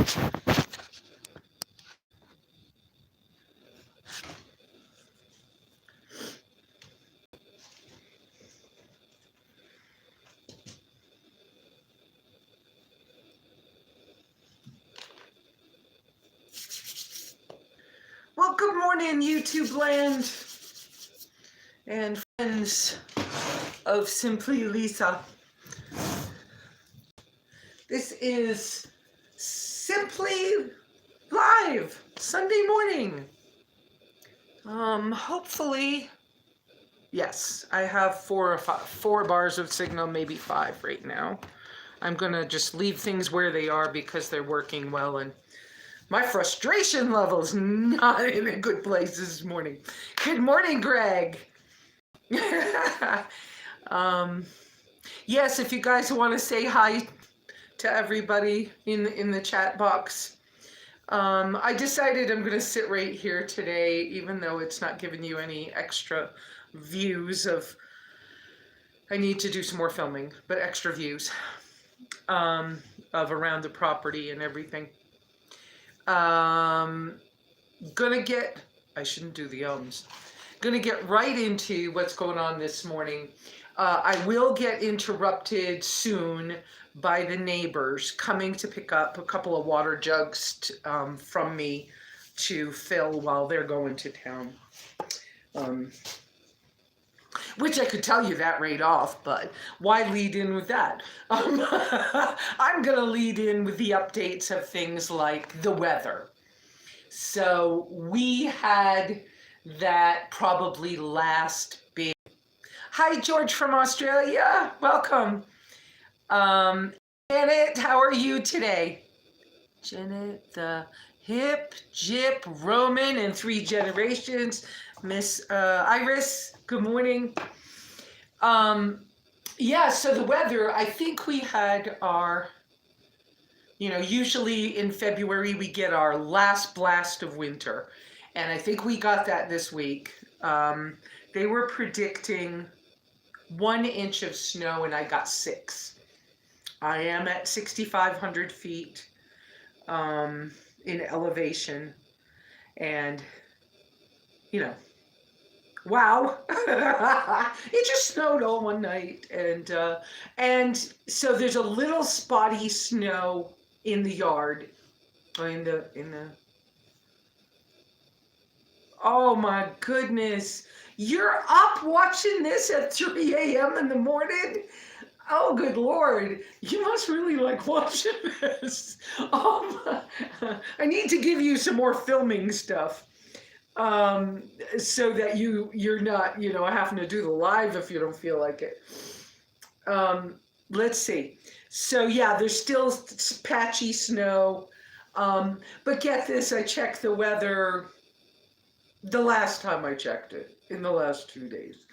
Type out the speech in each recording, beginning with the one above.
Well, good morning, YouTube land and friends of SimplyLesa. This is Simply Live Sunday morning. Hopefully, yes, I have 4 bars of signal, maybe 5 right now. I'm gonna just leave things where they are because they're working well, and my frustration level's not in a good place this morning. Good morning, Greg. Yes, if you guys want to say hi to everybody in the chat box. I decided I'm going to sit right here today, even though it's not giving you any extra views of, I need to do some more filming, but extra views of around the property and everything. I shouldn't do the gonna get right into what's going on this morning. I will get interrupted soon by the neighbors coming to pick up a couple of water jugs from me to fill while they're going to town. Which I could tell you that right off, but why lead in with that? I'm going to lead in with the updates of things like the weather. So we had that probably last big... Hi, George from Australia. Welcome. Janet, how are you today? Janet, the hip, jip, Roman, and 3 generations. Miss Iris, good morning. Yeah, so the weather, I think we had our, usually in February we get our last blast of winter. And I think we got that this week. They were predicting 1 inch of snow and I got 6. I am at 6,500 feet in elevation. And, wow, it just snowed all one night, and so there's a little spotty snow in the yard, oh my goodness, you're up watching this at 3 a.m. in the morning? Oh, good Lord, you must really like watching this. I need to give you some more filming stuff. So that you're not, having to do the live if you don't feel like it. Let's see. So yeah, there's still patchy snow. But get this, I checked the weather the last time I checked it, in the last 2 days.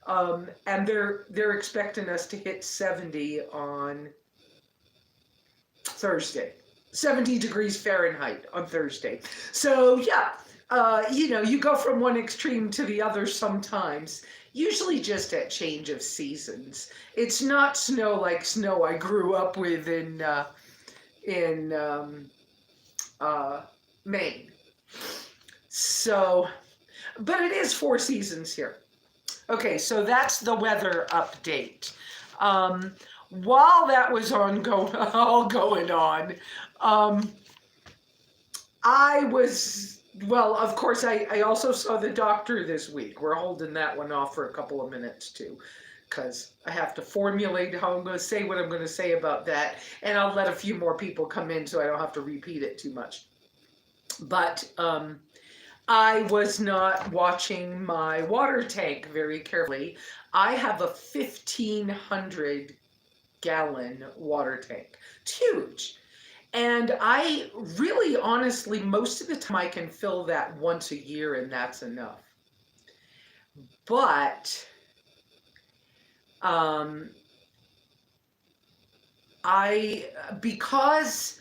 And they're expecting us to hit 70 on Thursday. 70 degrees Fahrenheit on Thursday. So yeah. You go from one extreme to the other sometimes, usually just at change of seasons. It's not snow like snow I grew up with in Maine. So, but it is 4 seasons here. Okay, so that's the weather update. While that was all going on, well, of course, I also saw the doctor this week. We're holding that one off for a couple of minutes, too, because I have to formulate how I'm going to say what I'm going to say about that, and I'll let a few more people come in so I don't have to repeat it too much. But I was not watching my water tank very carefully. I have a 1,500-gallon water tank. It's huge. And I really, honestly, most of the time I can fill that once a year and that's enough. But because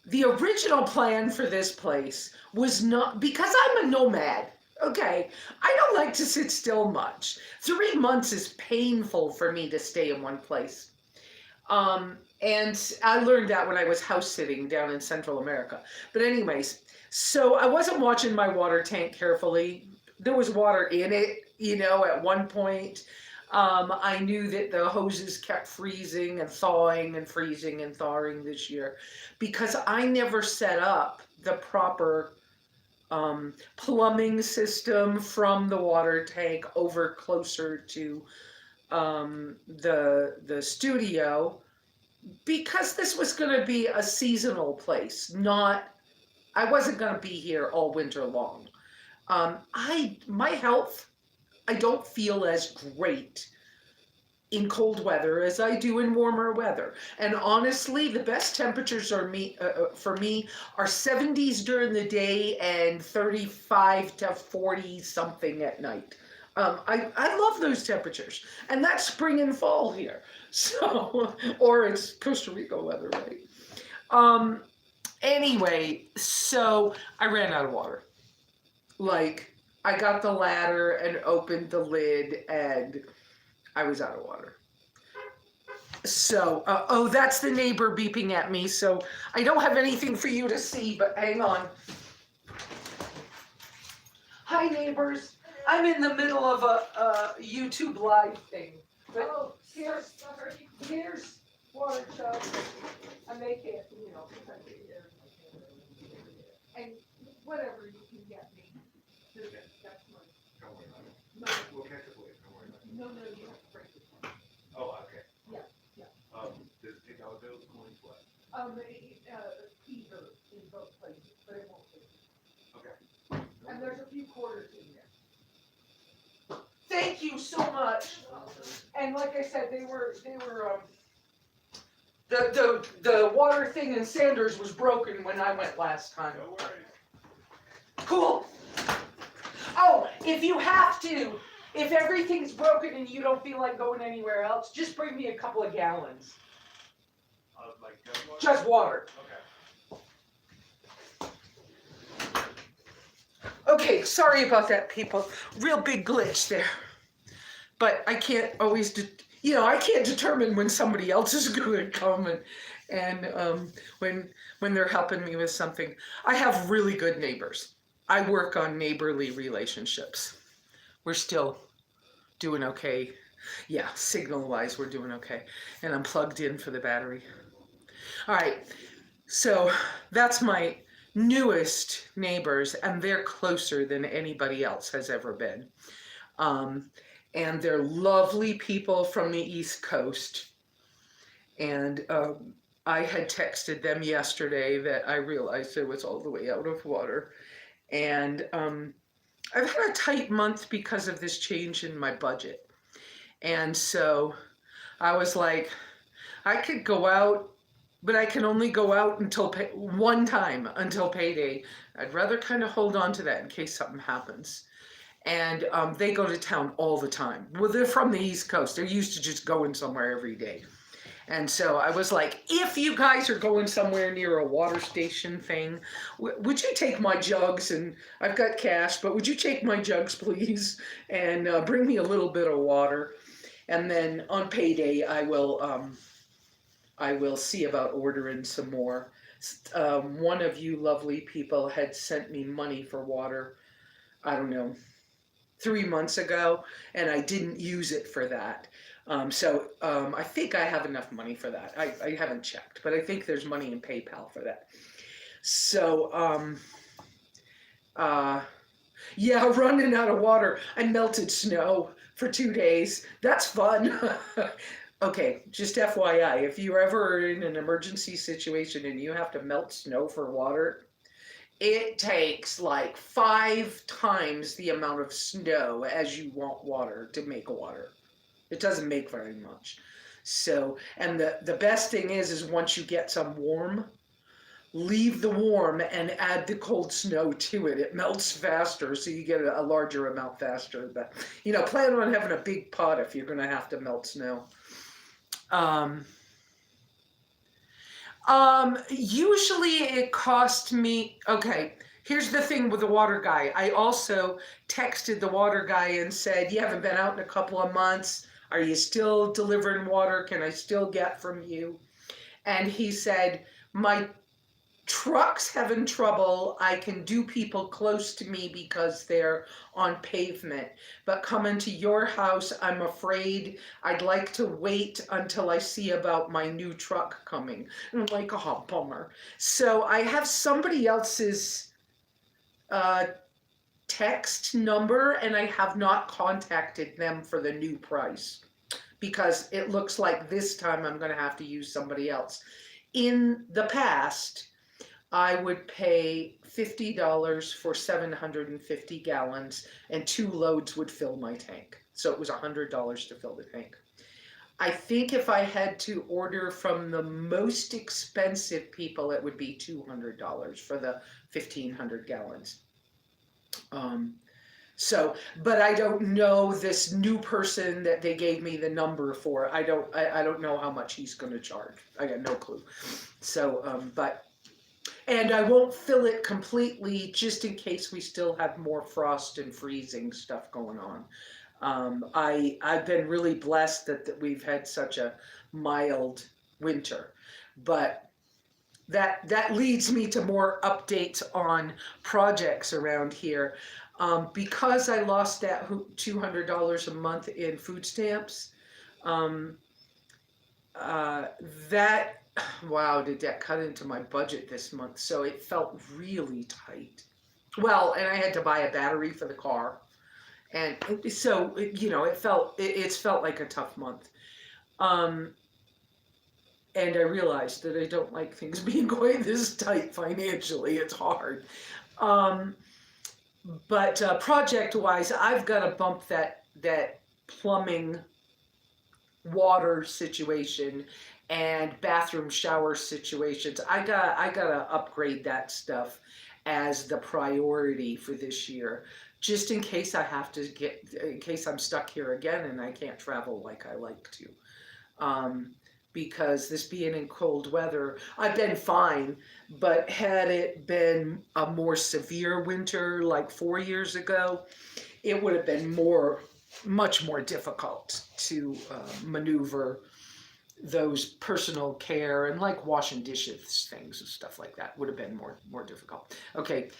the original plan for this place was not, because I'm a nomad, okay, I don't like to sit still much. 3 months is painful for me to stay in one place. And I learned that when I was house sitting down in Central America. But anyways, so I wasn't watching my water tank carefully. There was water in it, at one point. I knew that the hoses kept freezing and thawing and freezing and thawing this year because I never set up the proper plumbing system from the water tank over closer to the studio, because this was going to be a seasonal place, I wasn't going to be here all winter long. My health, I don't feel as great in cold weather as I do in warmer weather. And honestly, the best temperatures for me are 70s during the day and 35 to 40 something at night. I love those temperatures, and that's spring and fall here. So, or it's Costa Rica weather, right? Anyway, so I ran out of water. Like, I got the ladder and opened the lid, and I was out of water. So, oh, that's the neighbor beeping at me. So I don't have anything for you to see, but hang on. Hi, neighbors. I'm in the middle of a YouTube live thing. But here's water jug. I make it, and whatever you can get me. That's my. Don't worry about it. No. We'll catch up later. Don't worry about it. No, you have to break this one. Oh, okay. Yeah. Does it take $1 bills, coins, what? Either in both places, but it won't take. Okay. And there's a few quarters in there. Thank you so much. And like I said, they were the water thing in Sanders was broken when I went last time. No worries. Cool. Oh, if everything's broken and you don't feel like going anywhere else, just bring me a couple of gallons. Like just water? Just water. Okay. Okay, sorry about that, people. Real big glitch there. But I can't always, I can't determine when somebody else is going to come and when they're helping me with something. I have really good neighbors. I work on neighborly relationships. We're still doing okay. Yeah, signal-wise, we're doing okay. And I'm plugged in for the battery. All right, so that's my newest neighbors, and they're closer than anybody else has ever been. And they're lovely people from the East Coast. And I had texted them yesterday that I realized I was all the way out of water. And I've had a tight month because of this change in my budget. And so I was like, I could go out, but I can only go out until one time until payday. I'd rather kind of hold on to that in case something happens. And they go to town all the time. Well, they're from the East Coast. They're used to just going somewhere every day. And so I was like, if you guys are going somewhere near a water station thing, would you take my jugs? And I've got cash, but would you take my jugs, please? And bring me a little bit of water. And then on payday, I will see about ordering some more. One of you lovely people had sent me money for water, I don't know, 3 months ago, and I didn't use it for that. So I think I have enough money for that. I haven't checked, but I think there's money in PayPal for that. So, yeah, running out of water. I melted snow for 2 days. That's fun. Okay, just FYI, if you're ever in an emergency situation and you have to melt snow for water, it takes like 5 times the amount of snow as you want water to make water. It doesn't make very much. So, and the best thing is once you get some warm, leave the warm and add the cold snow to it. It melts faster, so you get a larger amount faster. But, plan on having a big pot if you're going to have to melt snow. Usually it cost me, okay, here's the thing with the water guy. I also texted the water guy and said, you haven't been out in a couple of months. Are you still delivering water? Can I still get from you? And he said, my truck's having trouble. I can do people close to me because they're on pavement. But coming to your house, I'm afraid I'd like to wait until I see about my new truck coming. And I'm like, oh, bummer. So I have somebody else's text number, and I have not contacted them for the new price because it looks like this time I'm going to have to use somebody else. In the past, I would pay $50 for 750 gallons, and 2 loads would fill my tank. So it was $100 to fill the tank. I think if I had to order from the most expensive people, it would be $200 for the 1,500 gallons. But I don't know this new person that they gave me the number for. I don't know how much he's going to charge. I got no clue. So, and I won't fill it completely just in case we still have more frost and freezing stuff going on. I've been really blessed that we've had such a mild winter, but that leads me to more updates on projects around here. Because I lost that $200 a month in food stamps, wow, did that cut into my budget this month? So it felt really tight. Well, and I had to buy a battery for the car. And so, it's felt like a tough month. And I realized that I don't like things being quite this tight financially. It's hard. But project-wise, I've got to bump that plumbing water situation and bathroom shower situations. I gotta upgrade that stuff as the priority for this year, just in case I have to in case I'm stuck here again and I can't travel like I like to. Because this being in cold weather, I've been fine, but had it been a more severe winter like 4 years ago, it would have been much more difficult to maneuver those personal care and like washing dishes things and stuff like that would have been more difficult. Okay,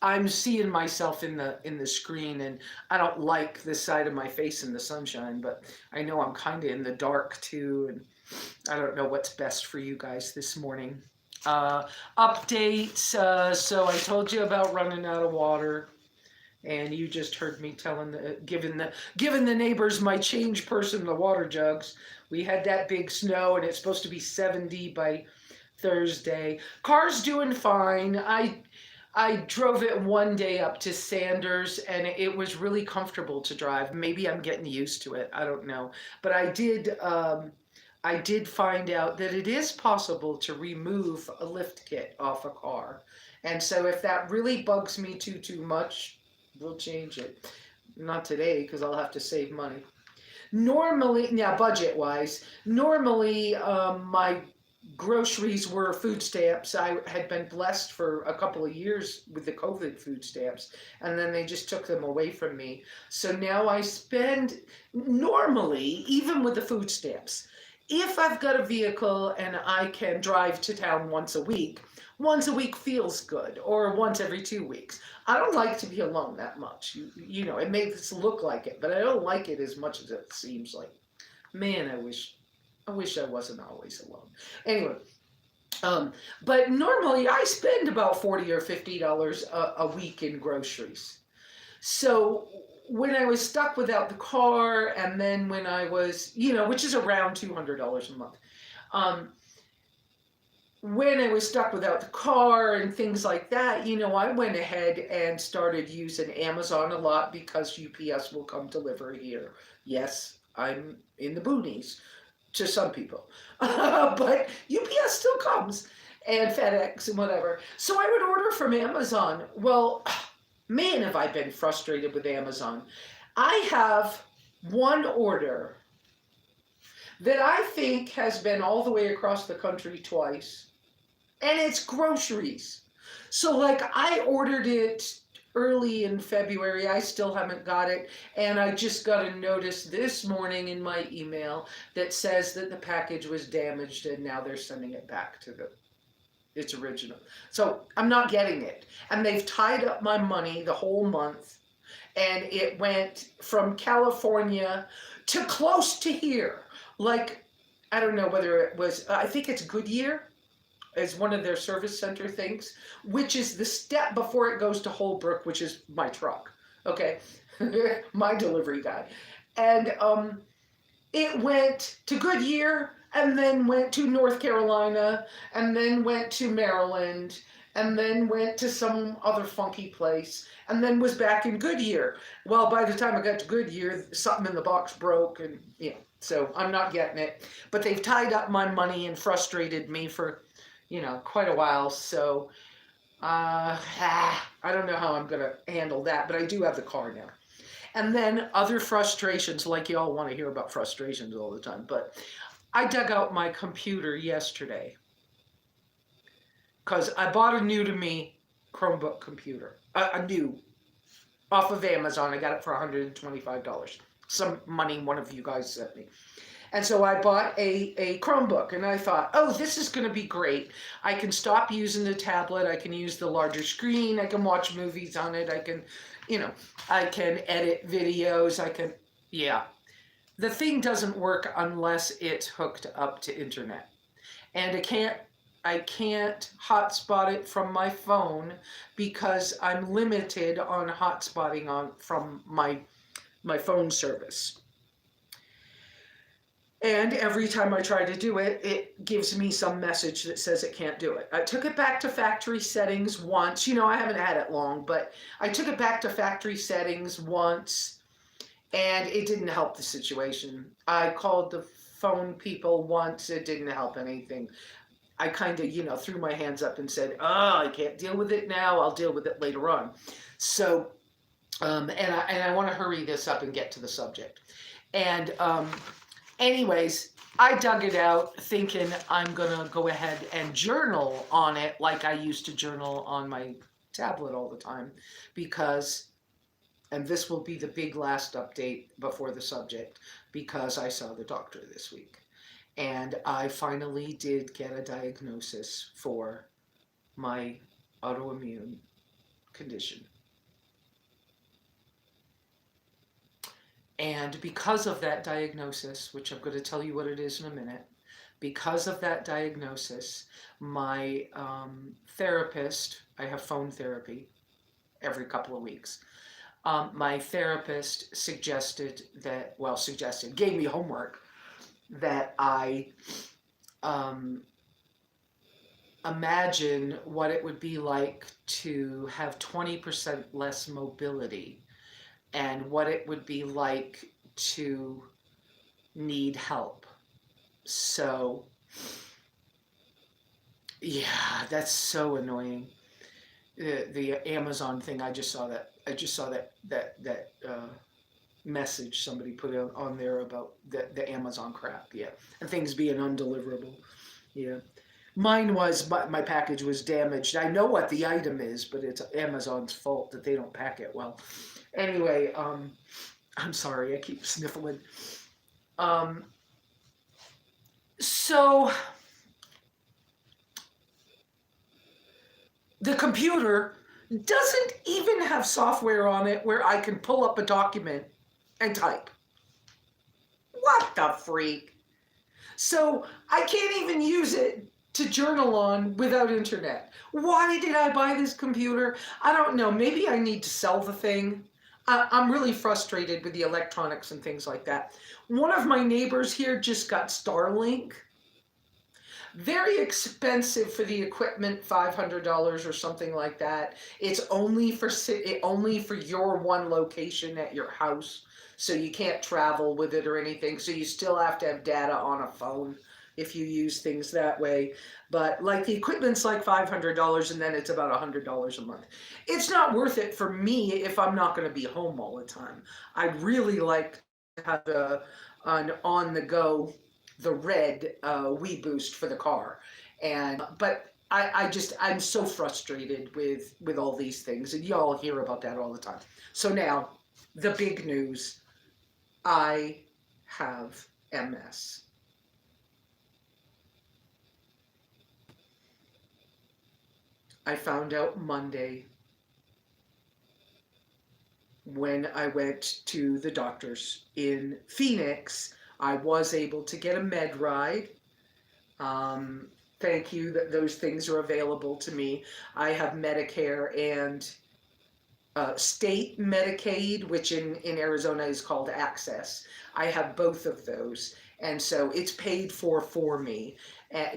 I'm seeing myself in the screen, and I don't like this side of my face in the sunshine, but I know I'm kind of in the dark too, and I don't know what's best for you guys this morning. Updates. So I told you about running out of water, and you just heard me giving the neighbors my change person the water jugs. We had that big snow, and it's supposed to be 70 by Thursday. Car's doing fine. I drove it one day up to Sanders, and it was really comfortable to drive. Maybe I'm getting used to it. I don't know. But I did find out that it is possible to remove a lift kit off a car. And so if that really bugs me too much, we'll change it. Not today, because I'll have to save money. Normally, yeah, budget-wise, normally my groceries were food stamps. I had been blessed for a couple of years with the COVID food stamps, and then they just took them away from me. So now I spend, normally, even with the food stamps, if I've got a vehicle and I can drive to town once a week feels good, or once every 2 weeks. I don't like to be alone that much. You know, it makes it look like it, but I don't like it as much as it seems like. Man, I wish I wasn't always alone. Anyway, but normally I spend about $40 or $50 a week in groceries. So when I was stuck without the car, and then when I was, which is around $200 a month, when I was stuck without the car and things like that, I went ahead and started using Amazon a lot because UPS will come deliver here. Yes, I'm in the boonies to some people, but UPS still comes, and FedEx and whatever. So I would order from Amazon. Well, man, have I been frustrated with Amazon. I have one order that I think has been all the way across the country twice, and it's groceries. So like I ordered it early in February. I still haven't got it. And I just got a notice this morning in my email that says that the package was damaged and now they're sending it back to its original. So I'm not getting it. And they've tied up my money the whole month. And it went from California to close to here. Like, I don't know whether it was, I think it's Goodyear as one of their service center things, which is the step before it goes to Holbrook, which is my truck. Okay, my delivery guy. And it went to Goodyear and then went to North Carolina and then went to Maryland and then went to some other funky place and then was back in Goodyear. Well, by the time I got to Goodyear, something in the box broke and, you know, so I'm not getting it. But they've tied up my money and frustrated me for, you know, quite a while. So I don't know how I'm going to handle that, but I do have the car now. And then other frustrations, like y'all want to hear about frustrations all the time, but I dug out my computer yesterday because I bought a new to me Chromebook computer, a new, off of Amazon. I got it for $125. Some money one of you guys sent me. And so I bought a Chromebook and I thought, oh, this is going to be great. I can stop using the tablet. I can use the larger screen. I can watch movies on it. I can, you know, I can edit videos. I can, yeah. The thing doesn't work unless it's hooked up to internet. And I can't hotspot it from my phone because I'm limited on hotspotting from my phone service. And every time I try to do it, it gives me some message that says it can't do it. I took it back to factory settings once. You know, I haven't had it long, but I took it back to factory settings once, and it didn't help the situation. I called the phone people once. It didn't help anything. I kind of, you know, threw my hands up and said, oh, I can't deal with it now. I'll deal with it later on. So, and I want to hurry this up and get to the subject. And, anyways, I dug it out thinking I'm going to go ahead and journal on it like I used to journal on my tablet all the time because, and this will be the big last update before the subject, because I saw the doctor this week. And I finally did get a diagnosis for my autoimmune condition. And because of that diagnosis, which I'm going to tell you what it is in a minute, because of that diagnosis, my therapist, I have phone therapy every couple of weeks. My therapist gave me homework that I imagine what it would be like to have 20% less mobility and what it would be like to need help. So, yeah, that's so annoying. The Amazon thing, I just saw that message somebody put on there about the Amazon crap, yeah, and things being undeliverable, yeah. Mine was, my package was damaged. I know what the item is, but it's Amazon's fault that they don't pack it well. Anyway, I'm sorry, I keep sniffling. So the computer doesn't even have software on it where I can pull up a document and type. What the freak? So I can't even use it to journal on without internet. Why did I buy this computer? I don't know. Maybe I need to sell the thing. I'm really frustrated with the electronics and things like that. One of my neighbors here just got Starlink. Very expensive for the equipment, $500 or something like that. It's only for your one location at your house, so you can't travel with it or anything. So you still have to have data on a phone if you use things that way. But like the equipment's like $500 and then it's about $100 a month. It's not worth it for me if I'm not going to be home all the time. I'd really like to have an on-the-go, the red Wii Boost for the car. But I'm so frustrated with all these things, and y'all hear about that all the time. So now, the big news, I have MS. I found out Monday when I went to the doctor's in Phoenix. I was able to get a med ride. Thank you that those things are available to me. I have Medicare and state Medicaid, which in Arizona is called Access. I have both of those. And so it's paid for me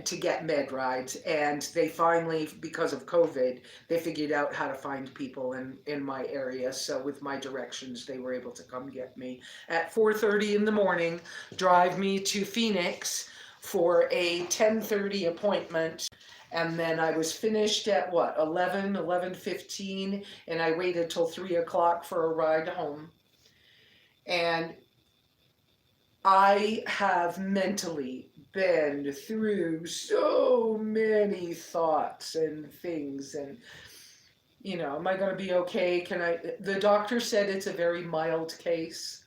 to get med rides. And they finally, because of COVID, they figured out how to find people in my area. So with my directions, they were able to come get me at 4:30 in the morning, drive me to Phoenix for a 10:30 appointment. And then I was finished at what, 11:15, and I waited till 3 o'clock for a ride home. And I have mentally been through so many thoughts and things, and am I going to be okay? The doctor said it's a very mild case,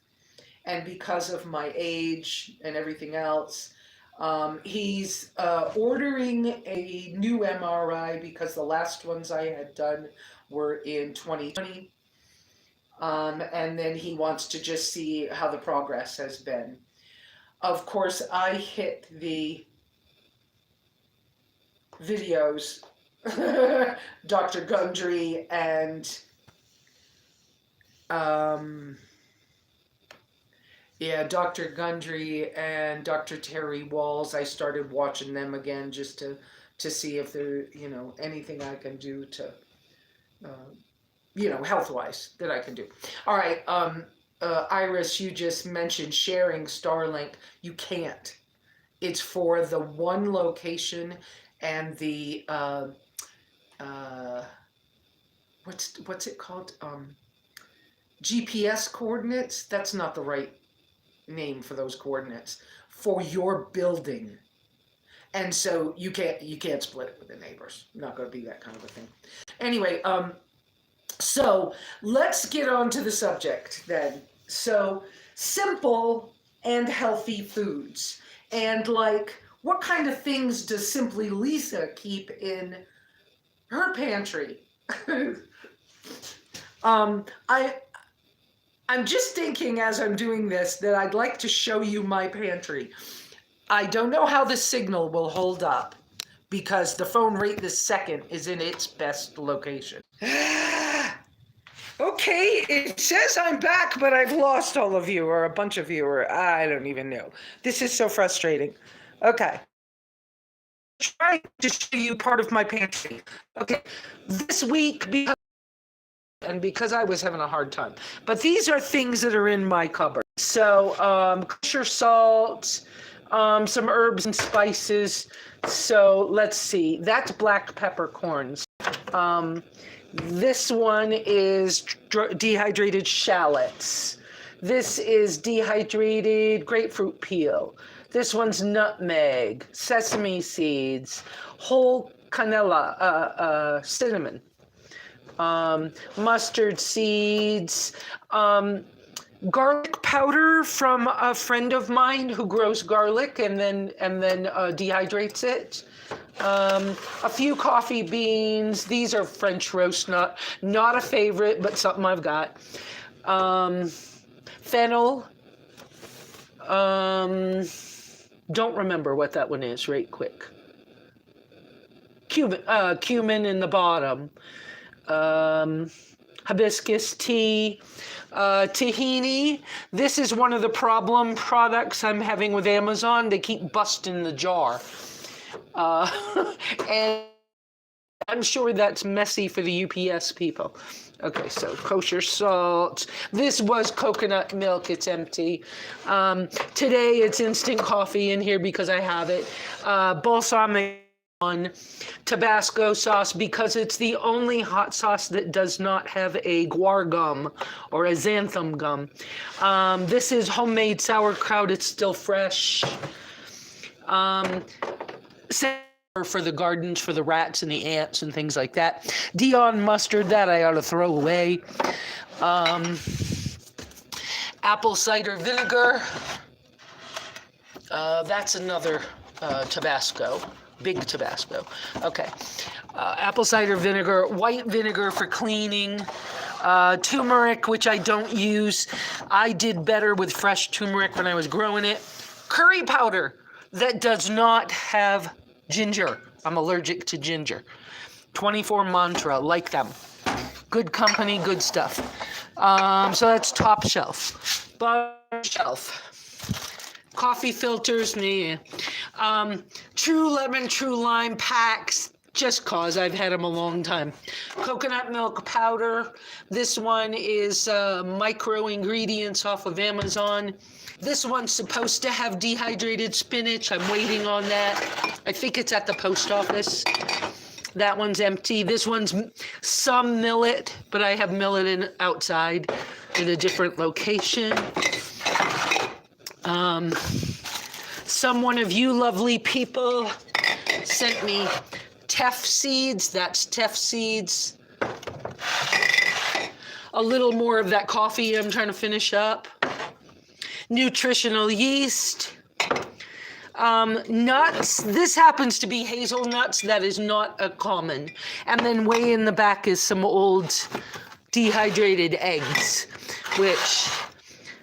and because of my age and everything else, he's ordering a new MRI because the last ones I had done were in 2020. And then he wants to just see how the progress has been. Of course, I hit the videos, Dr. Gundry and Dr. Gundry and Dr. Terry Walls. I started watching them again just to see if there, anything I can do to, health-wise that I can do. All right, Iris, you just mentioned sharing Starlink. You can't. It's for the one location, and the what's it called? GPS coordinates. That's not the right name for those coordinates for your building, and so you can't split it with the neighbors. Not going to be that kind of a thing. Anyway, so let's get on to the subject then. So simple and healthy foods, and what kind of things does SimplyLesa keep in her pantry? I'm just thinking as I'm doing this that I'd like to show you my pantry. I don't know how the signal will hold up because the phone right this second is in its best location. Okay, it says I'm back, but I've lost all of you, or a bunch of you, or I don't even know. This is so frustrating. Okay. Trying to show you part of my pantry. Okay, this week, because I was having a hard time. But these are things that are in my cupboard. So kosher salt, some herbs and spices. So let's see. That's black peppercorns. This one is dehydrated shallots. This is dehydrated grapefruit peel. This one's nutmeg, sesame seeds, whole canela, cinnamon. Mustard seeds, garlic powder from a friend of mine who grows garlic and then dehydrates it. A few coffee beans. These are French roast nut, not a favorite, but something I've got. Fennel. Don't remember what that one is right quick. Cumin in the bottom. Hibiscus tea, tahini. This is one of the problem products I'm having with Amazon. They keep busting the jar. And I'm sure that's messy for the UPS people. Okay, so kosher salt. This was coconut milk. It's empty. Today it's instant coffee in here because I have it. Balsamic on Tabasco sauce because it's the only hot sauce that does not have a guar gum or a xanthan gum. This is homemade sauerkraut. It's still fresh. for the gardens, for the rats and the ants and things like that. Dion mustard, that I ought to throw away. Apple cider vinegar. That's another Tabasco, big Tabasco. Okay. Apple cider vinegar, white vinegar for cleaning, turmeric, which I don't use. I did better with fresh turmeric when I was growing it. Curry powder that does not have ginger. I'm allergic to ginger. 24 Mantra, like them. Good company, good stuff. So that's top shelf. Bottom shelf. Coffee filters, me. True lemon, true lime packs, just cause I've had them a long time. Coconut milk powder. This one is micro ingredients off of Amazon. This one's supposed to have dehydrated spinach. I'm waiting on that. I think it's at the post office. That one's empty. This one's some millet, but I have millet in outside in a different location. One of you lovely people sent me teff seeds. That's teff seeds. A little more of that coffee I'm trying to finish up. Nutritional yeast. Nuts. This happens to be hazelnuts. That is not a common. And then way in the back is some old dehydrated eggs, which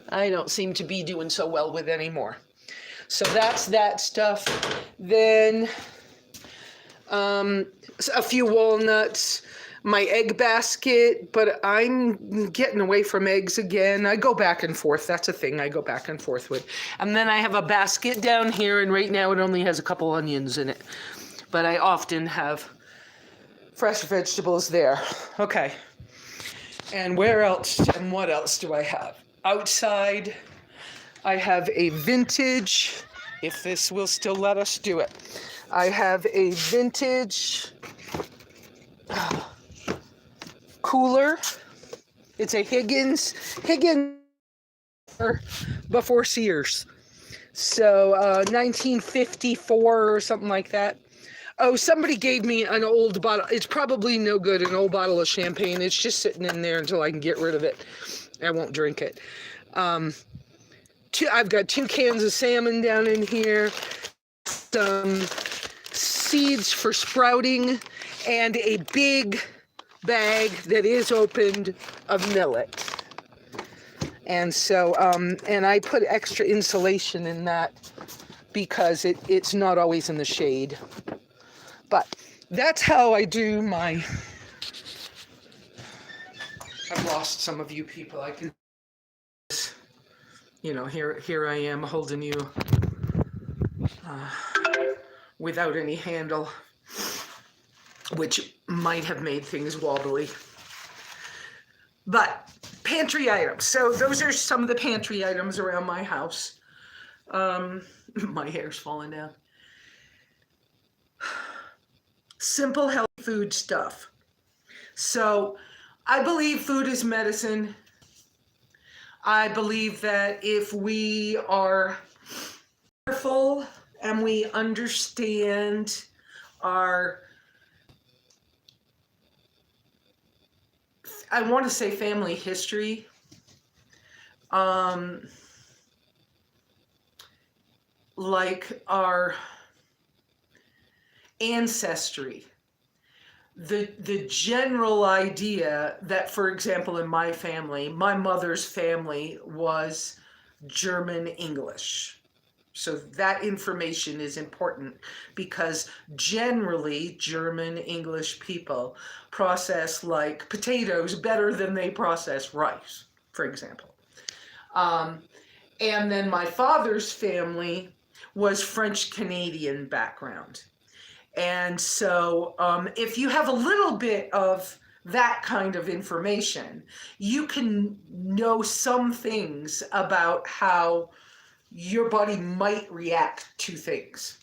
I don't seem to be doing so well with anymore. So that's that stuff. Then a few walnuts, my egg basket, but I'm getting away from eggs again. I go back and forth. That's a thing I go back and forth with. And then I have a basket down here, and right now it only has a couple onions in it. But I often have fresh vegetables there. Okay. And where else and what else do I have? Outside, I have a vintage, if this will still let us do it. I have a vintage cooler. It's a Higgins before Sears. So 1954 or something like that. Oh, somebody gave me an old bottle. It's probably no good, an old bottle of champagne. It's just sitting in there until I can get rid of it. I won't drink it. I've got 2 cans of salmon down in here, some seeds for sprouting, and a big bag that is opened of millet. And so, and I put extra insulation in that because it's not always in the shade. But that's how I do my... I've lost some of you people. I can... You know, here I am holding you without any handle, which might have made things wobbly. But pantry items. So those are some of the pantry items around my house. My hair's falling down. Simple, healthy food stuff. So I believe food is medicine. I believe that if we are careful and we understand our, I want to say family history, like our ancestry, the general idea that, for example, in my family, my mother's family was German English. So that information is important because generally German English people process like potatoes better than they process rice, for example. And then my father's family was French Canadian background. And so if you have a little bit of that kind of information, you can know some things about how your body might react to things.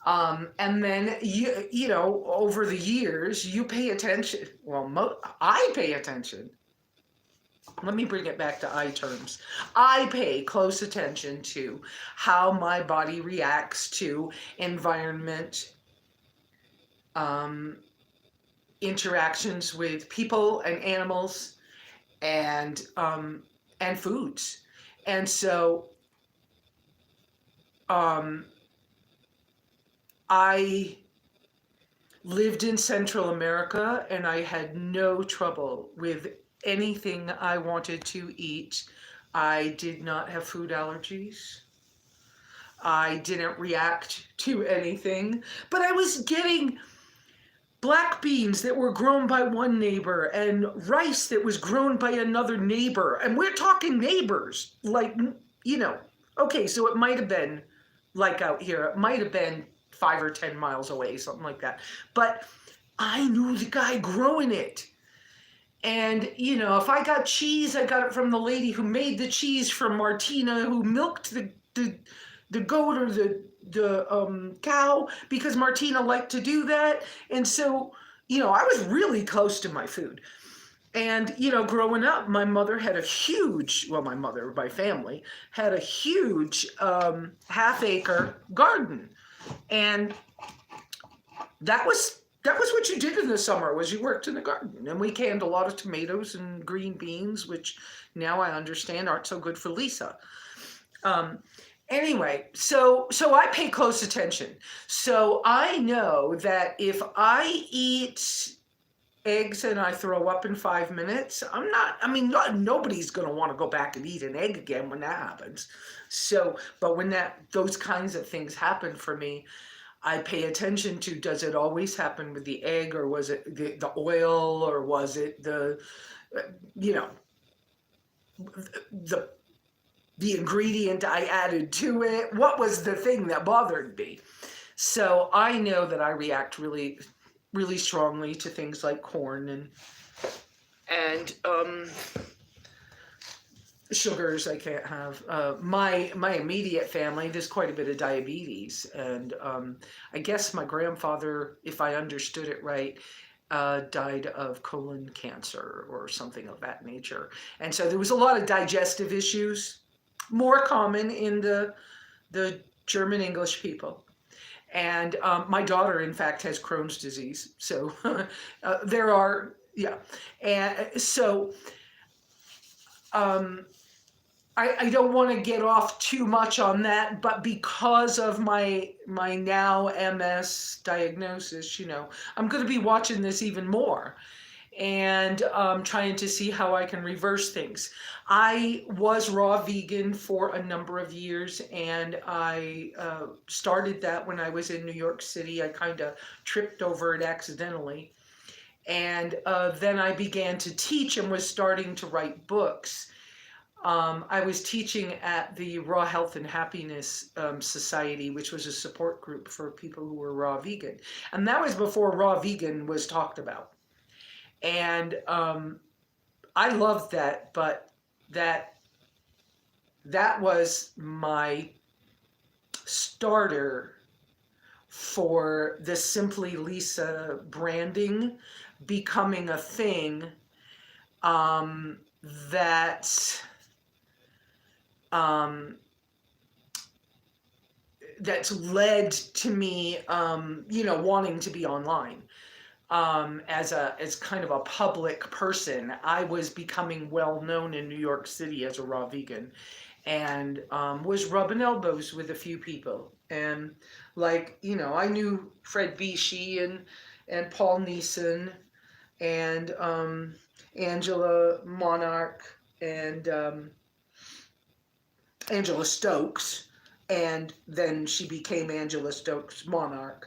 And then, you know, over the years, you pay attention. Well, I pay attention. Let me bring it back to I terms. I pay close attention to how my body reacts to environment, interactions with people and animals and foods. And so I lived in Central America and I had no trouble with anything I wanted to eat. I did not have food allergies. I didn't react to anything, but I was getting black beans that were grown by one neighbor and rice that was grown by another neighbor. And we're talking neighbors, like, okay, so it might have been like out here, it might have been 5 or 10 miles away, something like that. But I knew the guy growing it. And, if I got cheese, I got it from the lady who made the cheese from Martina, who milked the goat or the cow, because Martina liked to do that. And so, I was really close to my food. And, growing up, my mother had a huge, well, my family had a huge half-acre garden. And that was what you did in the summer, was you worked in the garden. And we canned a lot of tomatoes and green beans, which now I understand aren't so good for Lesa. Anyway, so I pay close attention. So I know that if I eat eggs and I throw up in 5 minutes, nobody's going to want to go back and eat an egg again when that happens. So, but when those kinds of things happen for me, I pay attention to, does it always happen with the egg, or was it the oil, or was it the ingredient I added to it? What was the thing that bothered me? So I know that I react really, really strongly to things like corn and sugars I can't have. My immediate family, there's quite a bit of diabetes, and I guess my grandfather, if I understood it right, died of colon cancer or something of that nature. And so there was a lot of digestive issues, more common in the German English people. And my daughter, in fact, has Crohn's disease. So there are, yeah. And so I don't want to get off too much on that, but because of my now MS diagnosis, I'm going to be watching this even more and trying to see how I can reverse things. I was raw vegan for a number of years, and I started that when I was in New York City. I kind of tripped over it accidentally. And then I began to teach and was starting to write books. I was teaching at the Raw Health and Happiness Society, which was a support group for people who were raw vegan. And that was before raw vegan was talked about. And I loved that, but that was my starter for the SimplyLesa branding becoming a thing that's led to me, wanting to be online. As kind of a public person. I was becoming well known in New York City as a raw vegan, and was rubbing elbows with a few people. And I knew Fred Bishi and Paul Neeson and Angela Monarch and Angela Stokes, and then she became Angela Stokes Monarch.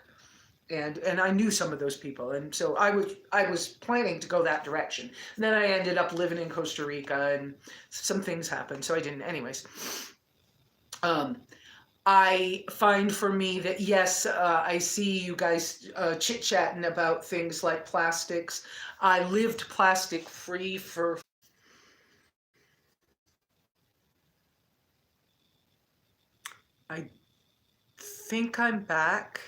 And I knew some of those people, and so I was planning to go that direction. And then I ended up living in Costa Rica, and some things happened, so I didn't. Anyways, I find for me that yes, I see you guys chit-chatting about things like plastics. I lived plastic-free for I think I'm back.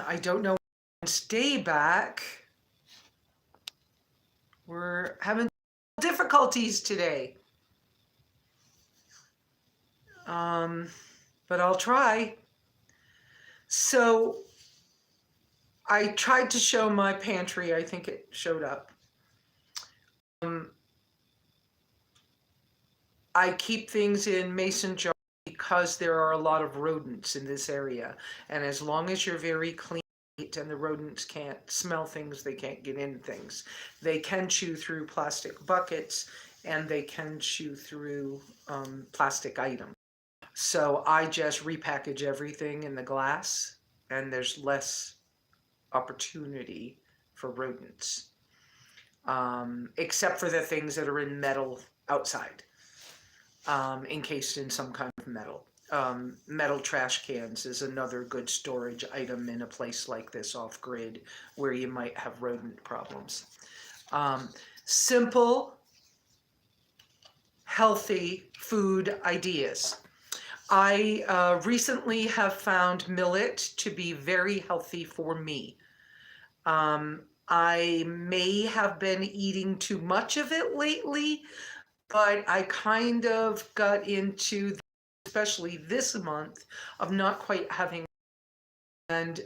I don't know. Stay back. We're having difficulties today. But I'll try. So I tried to show my pantry. I think it showed up. I keep things in mason jars because there are a lot of rodents in this area. And as long as you're very clean and the rodents can't smell things, they can't get in things. They can chew through plastic buckets and they can chew through plastic items. So I just repackage everything in the glass and there's less opportunity for rodents, except for the things that are in metal outside, encased in some kind of metal. Metal trash cans is another good storage item in a place like this off grid where you might have rodent problems. Simple, healthy food ideas. I recently have found millet to be very healthy for me. I may have been eating too much of it lately, but I kind of got into, especially this month, of not quite having. And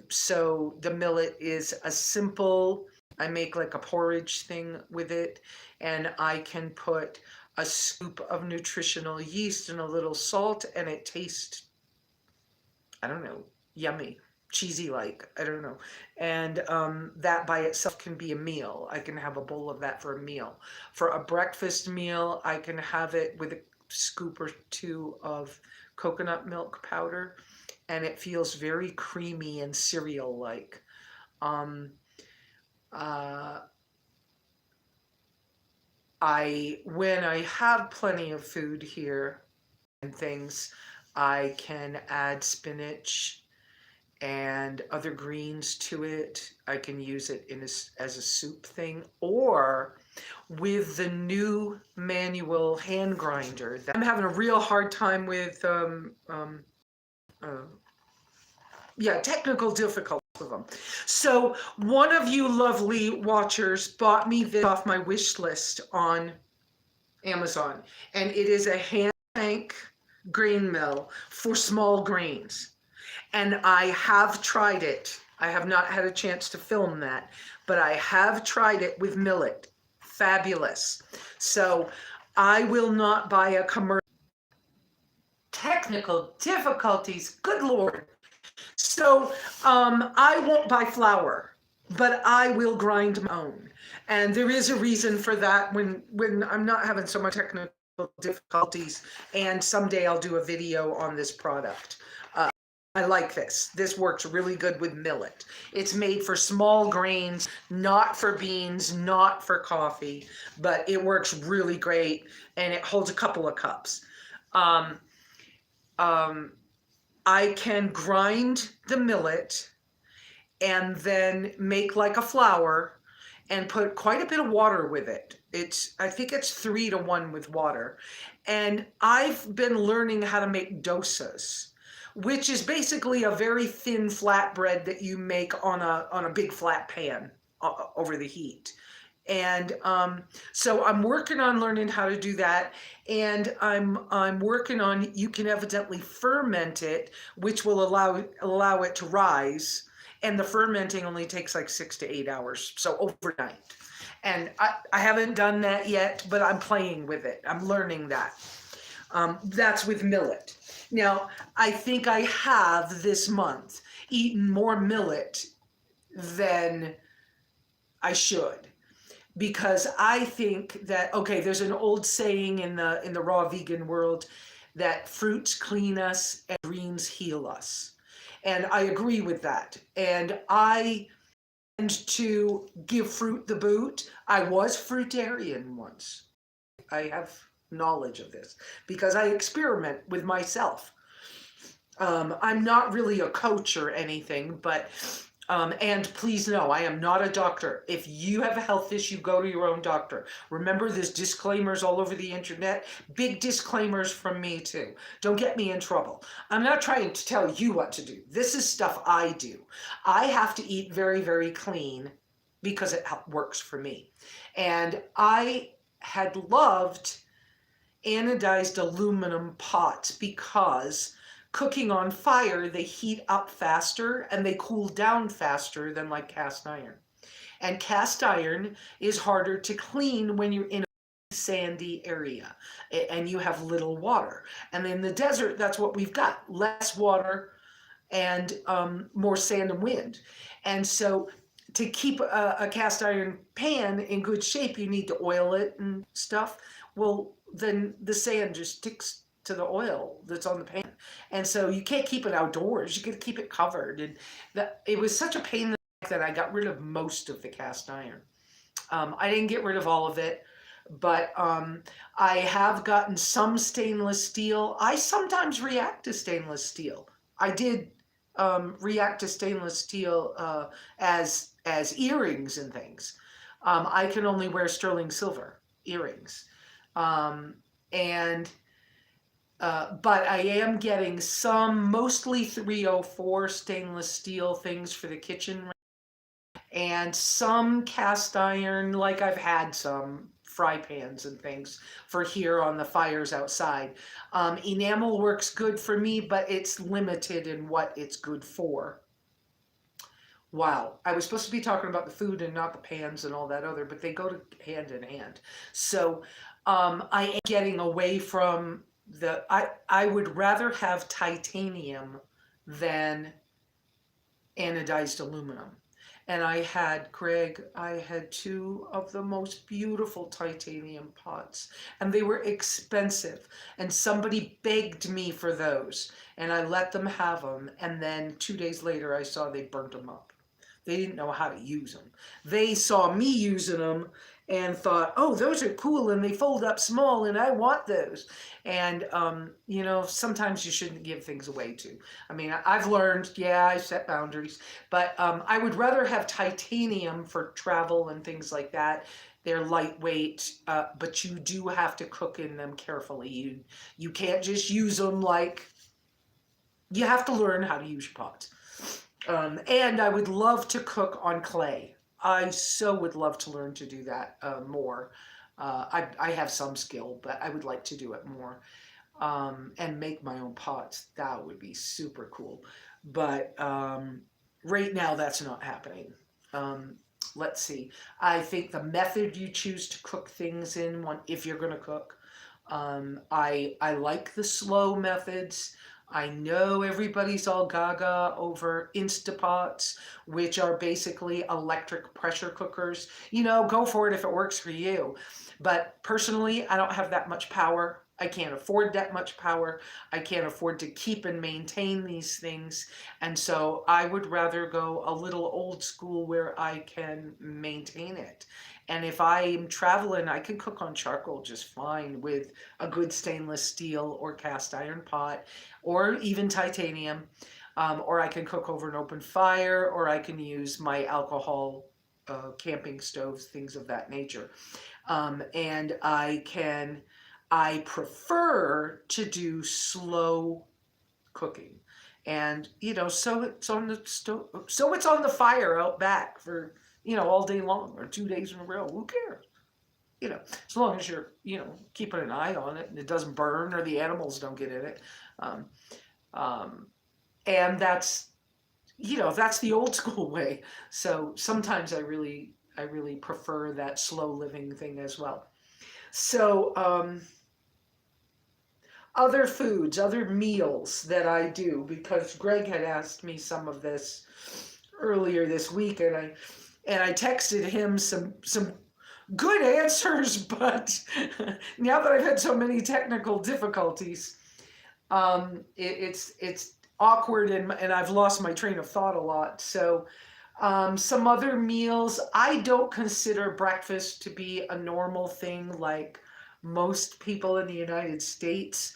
so the millet is a simple, I make like a porridge thing with it, and I can put a scoop of nutritional yeast and a little salt, and it tastes, I don't know, yummy, cheesy like, I don't know. And that by itself can be a meal. I can have a bowl of that for a meal. For a breakfast meal, I can have it with a scoop or two of coconut milk powder, and it feels very creamy and cereal-like. When I have plenty of food here and things, I can add spinach and other greens to it. I can use it as a soup thing, or with the new manual hand grinder. I'm having a real hard time with technical difficulties with them. So one of you lovely watchers bought me this off my wish list on Amazon, and it is a hand crank grain mill for small grains. And I have tried it. I have not had a chance to film that, but I have tried it with millet. Fabulous. So I will not buy a commercial. Technical difficulties, good Lord. So I won't buy flour, but I will grind my own. And there is a reason for that when I'm not having so much technical difficulties, and someday I'll do a video on this product. I like this. This works really good with millet. It's made for small grains, not for beans, not for coffee, but it works really great, and it holds a couple of cups. I can grind the millet and then make like a flour and put quite a bit of water with it. I think it's 3-to-1 with water. And I've been learning how to make dosas, which is basically a very thin flatbread that you make on a big flat pan over the heat. And so I'm working on learning how to do that, and I'm working on, you can evidently ferment it, which will allow it to rise, and the fermenting only takes like 6 to 8 hours, so overnight. And I haven't done that yet, but I'm playing with it. I'm learning that. That's with millet. Now, I think I have this month eaten more millet than I should, because I think that, okay, there's an old saying in the raw vegan world that fruits clean us and greens heal us. And I agree with that. And I tend to give fruit the boot. I was fruitarian once. I have knowledge of this because I experiment with myself. I'm not really a coach or anything, but and please know, I am not a doctor. If you have a health issue, go to your own doctor. Remember, there's disclaimers all over the internet. Big disclaimers from me too. Don't get me in trouble. I'm not trying to tell you what to do. This is stuff I do. I have to eat very, very clean because it works for me. And I had loved anodized aluminum pots because cooking on fire, they heat up faster and they cool down faster than like cast iron. And cast iron is harder to clean when you're in a sandy area and you have little water. And in the desert, that's what we've got, less water and more sand and wind. And so to keep a cast iron pan in good shape, you need to oil it and stuff. Well, then the sand just sticks to the oil that's on the pan. And so you can't keep it outdoors. You got to keep it covered. And it was such a pain in the neck that I got rid of most of the cast iron. I didn't get rid of all of it, but I have gotten some stainless steel. I sometimes react to stainless steel. I did react to stainless steel as earrings and things. I can only wear sterling silver earrings. But I am getting some mostly 304 stainless steel things for the kitchen and some cast iron, like I've had some fry pans and things for here on the fires outside. Enamel works good for me, but it's limited in what it's good for. Wow, I was supposed to be talking about the food and not the pans and all that other, but they go hand in hand. So I am getting away from I would rather have titanium than anodized aluminum. And I had two of the most beautiful titanium pots, and they were expensive. And somebody begged me for those, and I let them have them. And then 2 days later, I saw they burnt them up. They didn't know how to use them. They saw me using them and thought, oh, those are cool and they fold up small and I want those. And, you know, sometimes you shouldn't give things away too. I mean, I've learned, yeah, I set boundaries, but I would rather have titanium for travel and things like that. They're lightweight, but you do have to cook in them carefully. You can't just use them like, you have to learn how to use your pots. And I would love to cook on clay. I so would love to learn to do that more. I have some skill, but I would like to do it more and make my own pots. That would be super cool. But right now, that's not happening. Let's see. I think the method you choose to cook things in, if you're going to cook, I like the slow methods. I know everybody's all gaga over Instapots, which are basically electric pressure cookers. You know, go for it if it works for you. But personally, I don't have that much power. I can't afford that much power. I can't afford to keep and maintain these things. And so I would rather go a little old school where I can maintain it. And if I'm traveling, I can cook on charcoal just fine with a good stainless steel or cast iron pot, or even titanium, or I can cook over an open fire, or I can use my alcohol camping stoves, things of that nature. And I prefer to do slow cooking. And, you know, so it's on the stove, so it's on the fire out back for, you know, all day long or 2 days in a row. Who cares? You know, as long as you're, you know, keeping an eye on it and it doesn't burn or the animals don't get in it. And that's, you know, that's the old school way. So sometimes I really prefer that slow living thing as well. So other foods, other meals that I do, because Greg had asked me some of this earlier this week, and I texted him some good answers, but now that I've had so many technical difficulties, it's awkward and I've lost my train of thought a lot. So some other meals, I don't consider breakfast to be a normal thing like most people in the United States.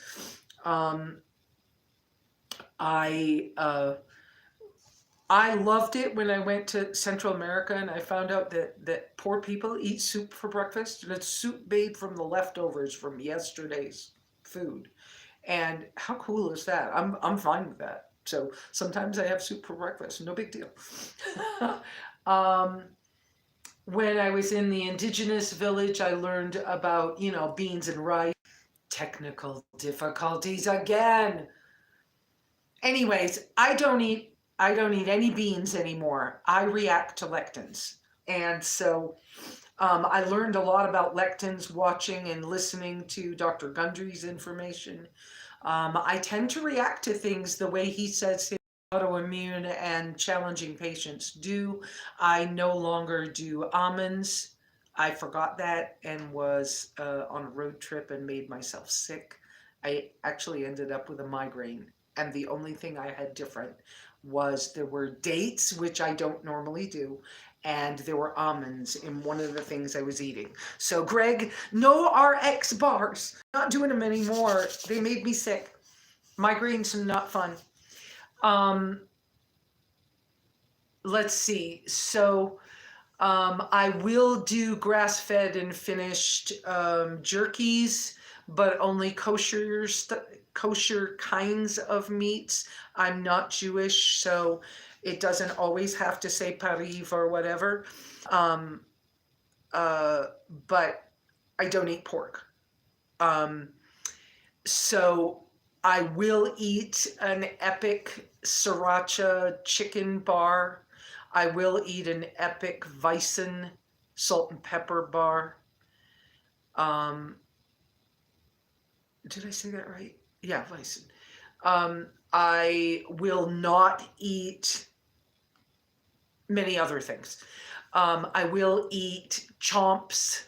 I loved it when I went to Central America and I found out that poor people eat soup for breakfast, and it's soup made from the leftovers from yesterday's food. And how cool is that? I'm fine with that. So sometimes I have soup for breakfast, no big deal. When I was in the indigenous village, I learned about, you know, beans and rice. Technical difficulties again. anyways, I don't eat any beans anymore. I react to lectins. And so I learned a lot about lectins watching and listening to Dr. Gundry's information. I tend to react to things the way he says his autoimmune and challenging patients do. I no longer do almonds. I forgot that and was on a road trip and made myself sick. I actually ended up with a migraine, and the only thing I had different was there were dates, which I don't normally do, and there were almonds in one of the things I was eating. So Greg, no RX bars. Not doing them anymore. They made me sick. Migraines are not fun. Let's see. So I will do grass-fed and finished jerkies, but only kosher kinds of meats. I'm not Jewish, so it doesn't always have to say pariv or whatever. But I don't eat pork. So I will eat an epic sriracha chicken bar. I will eat an epic Weissen salt and pepper bar. Did I say that right? Yeah, Weissen. I will not eat many other things. I will eat chomps,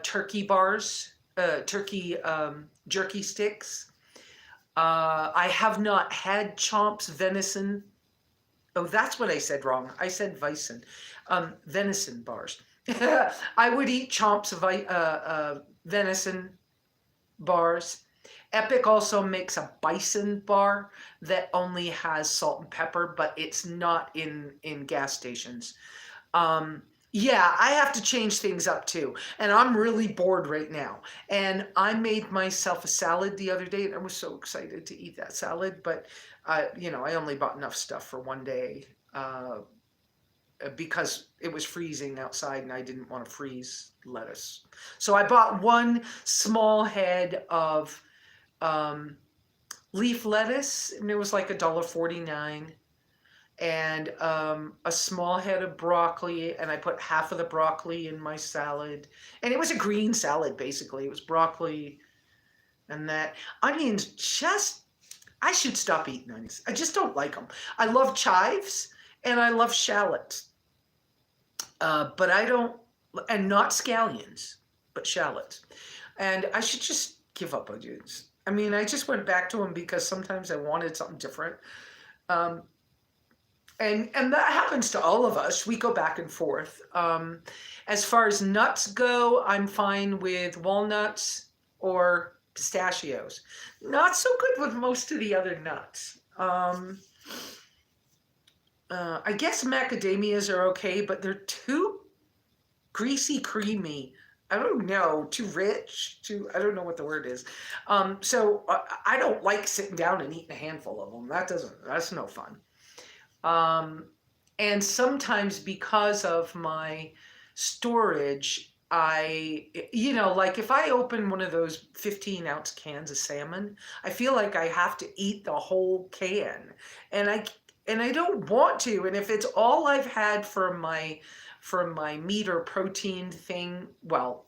turkey bars, turkey jerky sticks. I have not had chomps venison. Oh, that's what I said wrong. I said Weissen. Venison bars. I would eat chomps venison bars. Epic also makes a bison bar that only has salt and pepper, but it's not in gas stations. Yeah, I have to change things up too. And I'm really bored right now. And I made myself a salad the other day, and I was so excited to eat that salad. But, you know, I only bought enough stuff for one day because it was freezing outside and I didn't want to freeze lettuce. So I bought one small head of leaf lettuce, and it was like $1.49. And a small head of broccoli, and I put half of the broccoli in my salad. And it was a green salad, basically. It was broccoli and that. Onions, just, I should stop eating onions. I just don't like them. I love chives, and I love shallots. But I don't, and not scallions, but shallots. And I should just give up onions. I mean, I just went back to them because sometimes I wanted something different. And that happens to all of us. We go back and forth. As far as nuts go, I'm fine with walnuts or pistachios. Not so good with most of the other nuts. I guess macadamias are okay, but they're too greasy, creamy. I don't know, too rich, I don't know what the word is. So I don't like sitting down and eating a handful of them. That's no fun. And sometimes because of my storage, you know, like if I open one of those 15-ounce cans of salmon, I feel like I have to eat the whole can, and I don't want to. And if it's all I've had for my meat or protein thing, well,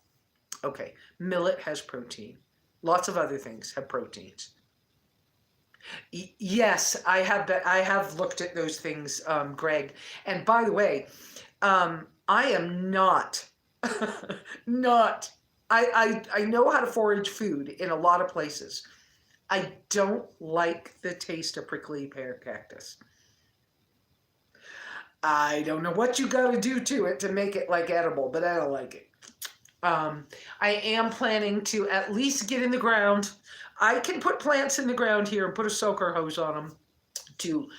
okay, millet has protein. Lots of other things have proteins. Yes, I have looked at those things, Greg. And by the way, I am not, I know how to forage food in a lot of places. I don't like the taste of prickly pear cactus. I don't know what you got to do to it to make it like edible, but I don't like it. I am planning to at least get in the ground. I can put plants in the ground here and put a soaker hose on them to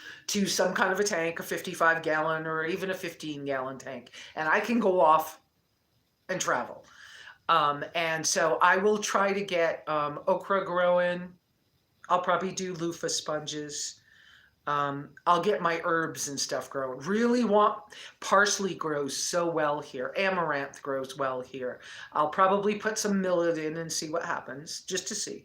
some kind of a tank, a 55-gallon or even a 15-gallon tank, and I can go off and travel. And so I will try to get okra growing. I'll probably do loofah sponges. I'll get my herbs and stuff growing. Really want, parsley grows so well here. Amaranth grows well here. I'll probably put some millet in and see what happens, just to see.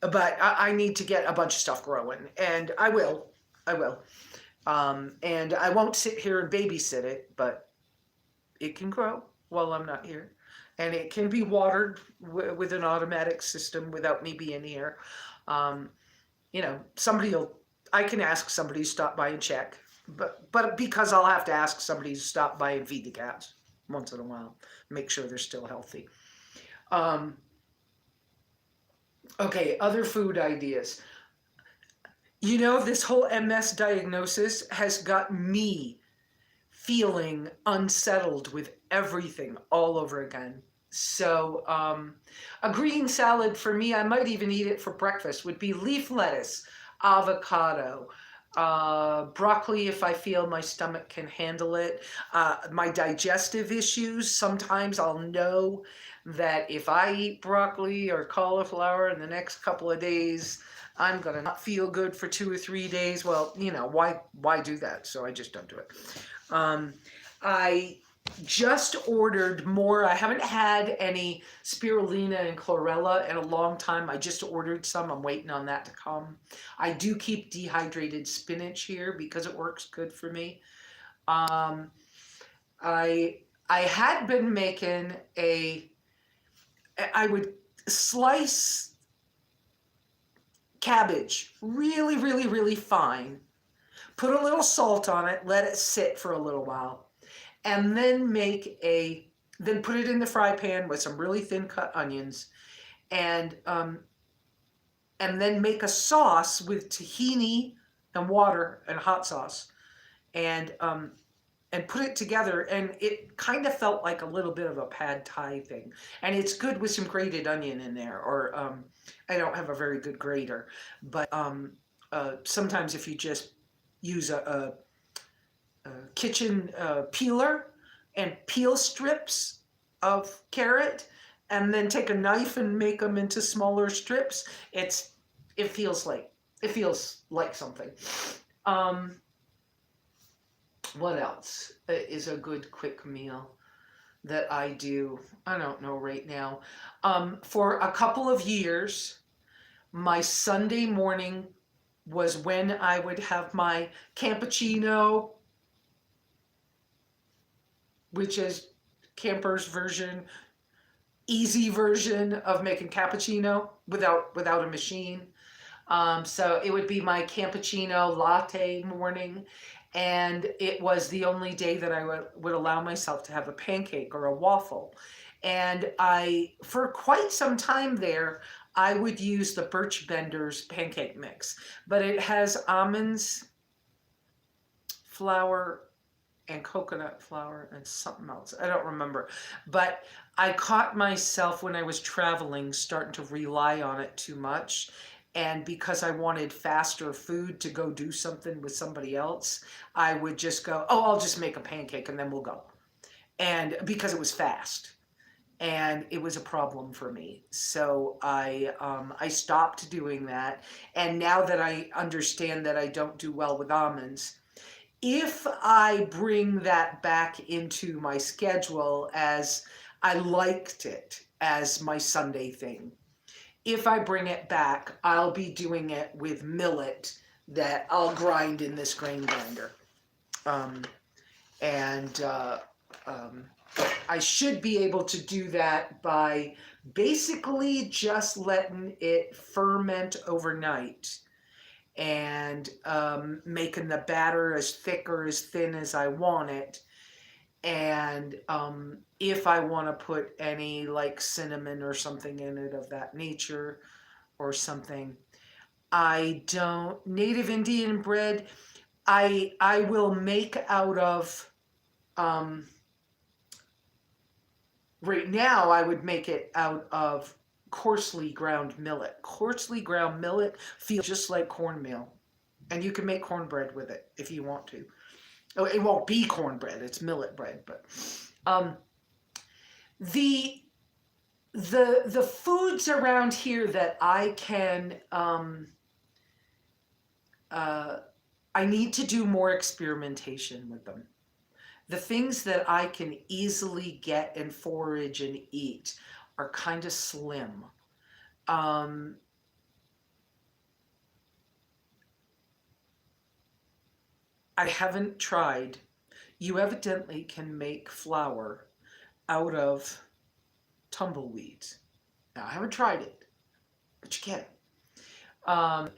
but I need to get a bunch of stuff growing, and I will. And I won't sit here and babysit it, but it can grow while I'm not here. And it can be watered with an automatic system without me being here. Um, you know, I can ask somebody to stop by and check, but because I'll have to ask somebody to stop by and feed the cats once in a while, make sure they're still healthy. Um, okay, other food ideas. You know, this whole MS diagnosis has got me feeling unsettled with everything all over again. So, a green salad for me, I might even eat it for breakfast, would be leaf lettuce, avocado, broccoli if I feel my stomach can handle it. My digestive issues, sometimes I'll know that if I eat broccoli or cauliflower in the next couple of days, I'm gonna not feel good for 2 or 3 days. Well, you know, why do that? So I just don't do it. I just ordered more. I haven't had any spirulina and chlorella in a long time. I just ordered some. I'm waiting on that to come. I do keep dehydrated spinach here because it works good for me. I had been making I would slice cabbage really, really, really fine, put a little salt on it, let it sit for a little while, and then then put it in the fry pan with some really thin cut onions, and then make a sauce with tahini and water and hot sauce, and put it together, and it kind of felt like a little bit of a pad thai thing, and it's good with some grated onion in there, or I don't have a very good grater, but sometimes if you just use a kitchen peeler and peel strips of carrot, and then take a knife and make them into smaller strips, it feels like something. What else is a good quick meal that I do? I don't know right now. For a couple of years, my Sunday morning was when I would have my cappuccino, which is Camper's version, easy version of making cappuccino without a machine. So it would be my cappuccino latte morning, and it was the only day that I would allow myself to have a pancake or a waffle. And for quite some time there, I would use the Birch Bender's pancake mix, but it has almonds, flour, and coconut flour and something else. I don't remember. But I caught myself when I was traveling starting to rely on it too much. And because I wanted faster food to go do something with somebody else, I would just go, oh, I'll just make a pancake and then we'll go. And because it was fast. And it was a problem for me. So I stopped doing that. And now that I understand that I don't do well with almonds, if I bring that back into my schedule as I liked it as my Sunday thing, if I bring it back, I'll be doing it with millet that I'll grind in this grain grinder. I should be able to do that by basically just letting it ferment overnight and making the batter as thick or as thin as I want it. And if I want to put any like cinnamon or something in it of that nature or something, native Indian bread, I will make out of, right now I would make it out of coarsely ground millet. Coarsely ground millet feels just like cornmeal, and you can make cornbread with it if you want to. Oh, it won't be cornbread; it's millet bread. But the foods around here that I can I need to do more experimentation with them. The things that I can easily get and forage and eat are kind of slim. I haven't tried. You evidently can make flour out of tumbleweeds. Now, I haven't tried it, but you can.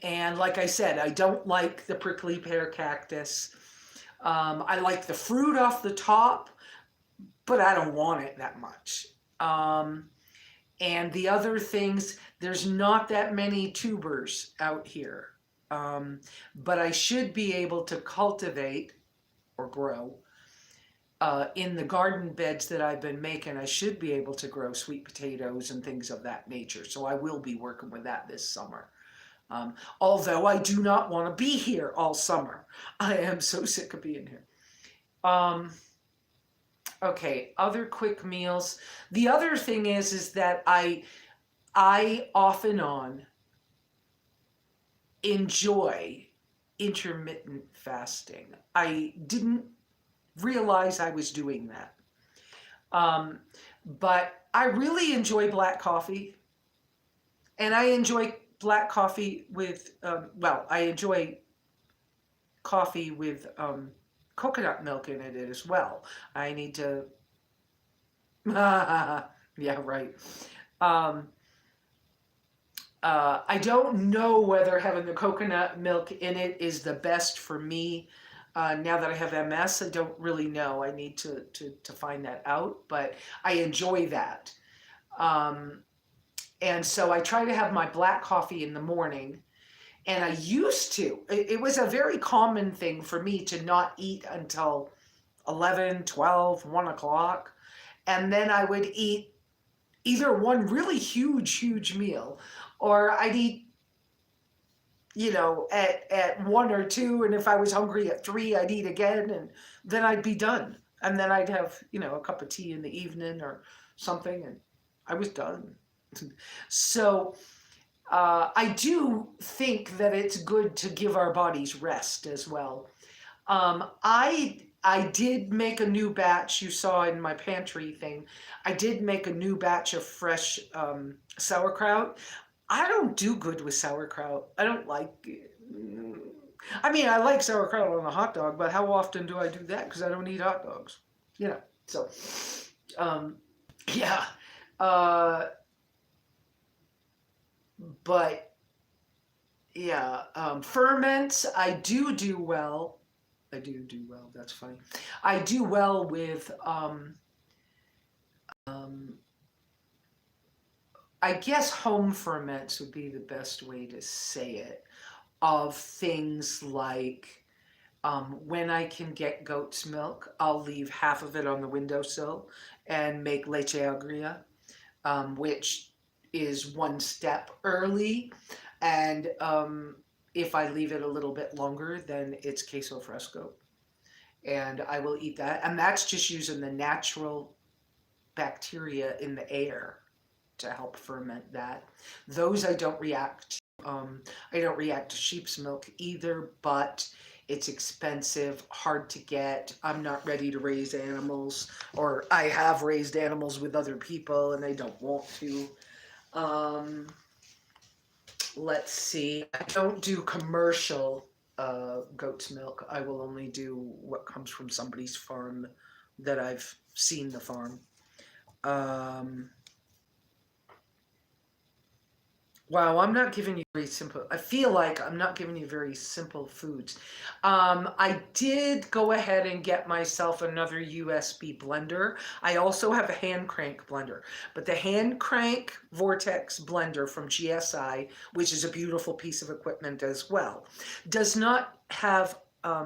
And like I said, I don't like the prickly pear cactus. I like the fruit off the top, but I don't want it that much. And the other things, there's not that many tubers out here. But I should be able to cultivate or grow in the garden beds that I've been making. I should be able to grow sweet potatoes and things of that nature. So I will be working with that this summer. Although I do not want to be here all summer. I am so sick of being here. Okay, other quick meals. The other thing is that I off and on enjoy intermittent fasting. I didn't realize I was doing that. But I really enjoy black coffee. And I enjoy black coffee with, I enjoy coffee with coconut milk in it as well. I need to, yeah, right. I don't know whether having the coconut milk in it is the best for me. Now that I have MS, I don't really know. I need to find that out, but I enjoy that. And so I try to have my black coffee in the morning. And I used to, it was a very common thing for me to not eat until 11, 12, 1 o'clock. And then I would eat either one really huge meal, or I'd eat, at 1 or 2. And if I was hungry at 3, I'd eat again, and then I'd be done. And then I'd have, a cup of tea in the evening or something, and I was done. So I do think that it's good to give our bodies rest as well. I did make a new batch. You saw in my pantry thing. I did make a new batch of fresh sauerkraut. I don't do good with sauerkraut. I don't like it. I mean, I like sauerkraut on a hot dog, but how often do I do that? Because I don't eat hot dogs. So, yeah. But yeah, ferments, I do well. I do well. That's funny. I do well with, I guess home ferments would be the best way to say it, of things like when I can get goat's milk, I'll leave half of it on the windowsill and make leche agria, which is 1 step early. And if I leave it a little bit longer, then it's queso fresco. And I will eat that. And that's just using the natural bacteria in the air to help ferment that. Those I don't react to. I don't react to sheep's milk either, but it's expensive, hard to get. I'm not ready to raise animals, or I have raised animals with other people and I don't want to. Let's see. I don't do commercial goat's milk. I will only do what comes from somebody's farm that I've seen the farm. Wow, I'm not giving you very simple. I feel like I'm not giving you very simple foods. I did go ahead and get myself another USB blender. I also have a hand crank blender, but the hand crank Vortex blender from GSI, which is a beautiful piece of equipment as well, does not have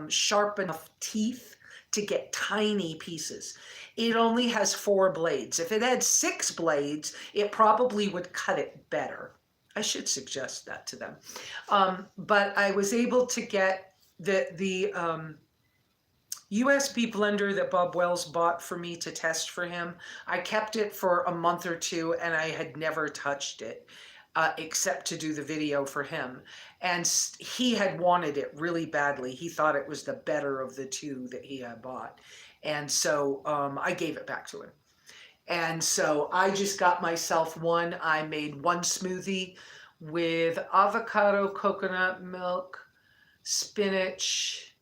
sharp enough teeth to get tiny pieces. It only has 4 blades. If it had 6 blades, it probably would cut it better. I should suggest that to them. But I was able to get the USB blender that Bob Wells bought for me to test for him. I kept it for a month or 2 and I had never touched it except to do the video for him. And he had wanted it really badly. He thought it was the better of the 2 that he had bought. And so I gave it back to him. And so I just got myself one. I made 1 smoothie with avocado, coconut milk, spinach,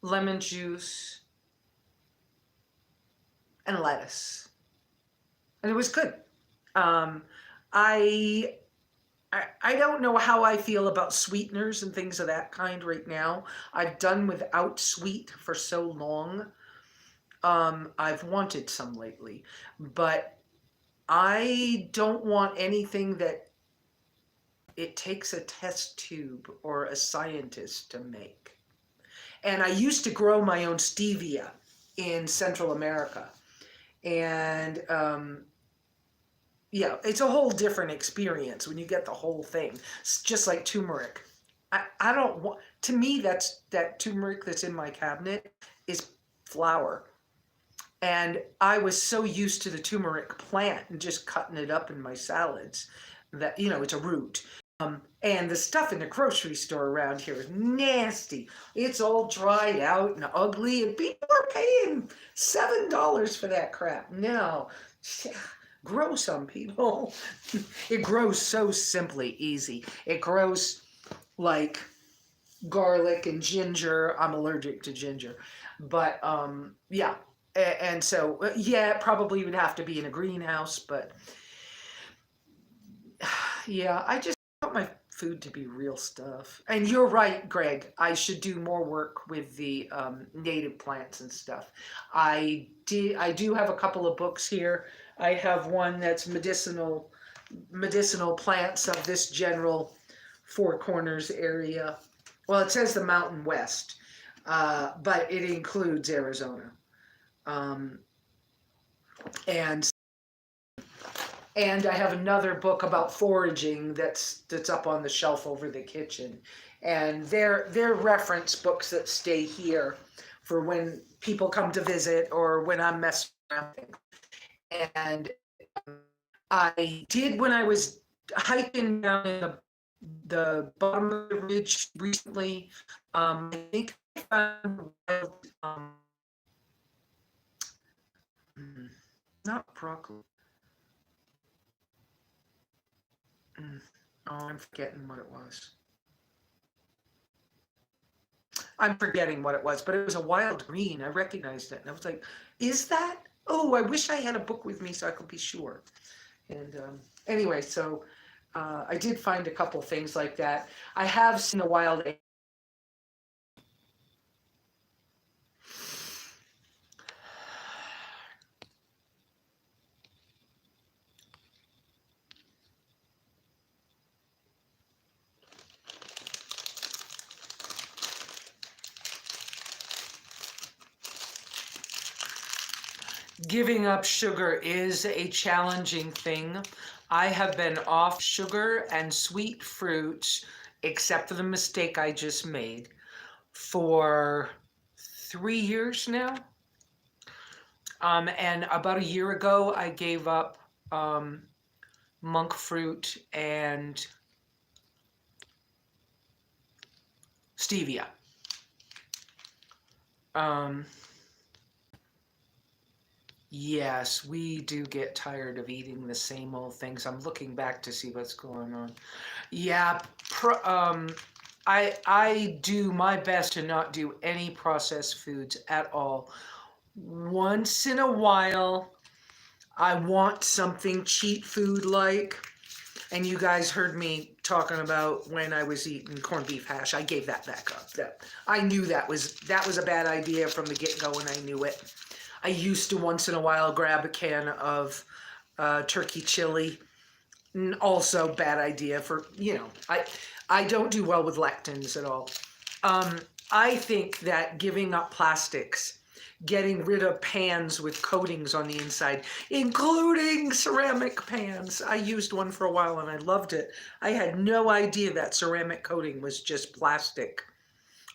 lemon juice, and lettuce. And it was good. Um, I, I don't know how I feel about sweeteners and things of that kind right now. I've done without sweet for so long. I've wanted some lately, but I don't want anything that it takes a test tube or a scientist to make. And I used to grow my own stevia in Central America. And yeah, it's a whole different experience when you get the whole thing. It's just like turmeric. I don't want, to me, that turmeric that's in my cabinet is flour. And I was so used to the turmeric plant and just cutting it up in my salads that, you know, it's a root. And the stuff in the grocery store around here is nasty. It's all dried out and ugly, and people are paying $7 for that crap. No, grow some, people. It grows so simply easy. It grows like garlic and ginger. I'm allergic to ginger, but yeah. And so, yeah, it probably would have to be in a greenhouse, but yeah, I just want my food to be real stuff. And you're right, Greg. I should do more work with the native plants and stuff. I do have a couple of books here. I have one that's medicinal plants of this general Four Corners area. Well, it says the Mountain West, but it includes Arizona. And I have another book about foraging that's up on the shelf over the kitchen, and they're reference books that stay here for when people come to visit or when I'm messing around. And I did, when I was hiking down in the bottom of the ridge recently, I think I found not broccoli. Oh, I'm forgetting what it was. I'm forgetting what it was, but it was a wild green. I recognized it, and I was like, "Is that? Oh, I wish I had a book with me so I could be sure." And anyway, so I did find a couple things like that. I have seen a wild. Giving up sugar is a challenging thing. I have been off sugar and sweet fruits, except for the mistake I just made, for 3 years now. And about a year ago, I gave up monk fruit and stevia. Yes, we do get tired of eating the same old things. I'm looking back to see what's going on. Yeah, I do my best to not do any processed foods at all. Once in a while, I want something cheap food like, and you guys heard me talking about when I was eating corned beef hash. I gave that back up. I knew that was a bad idea from the get-go, and I knew it. I used to once in a while grab a can of turkey chili. Also bad idea for, you know, I don't do well with lectins at all. I think that giving up plastics, getting rid of pans with coatings on the inside, including ceramic pans. I used one for a while and I loved it. I had no idea that ceramic coating was just plastic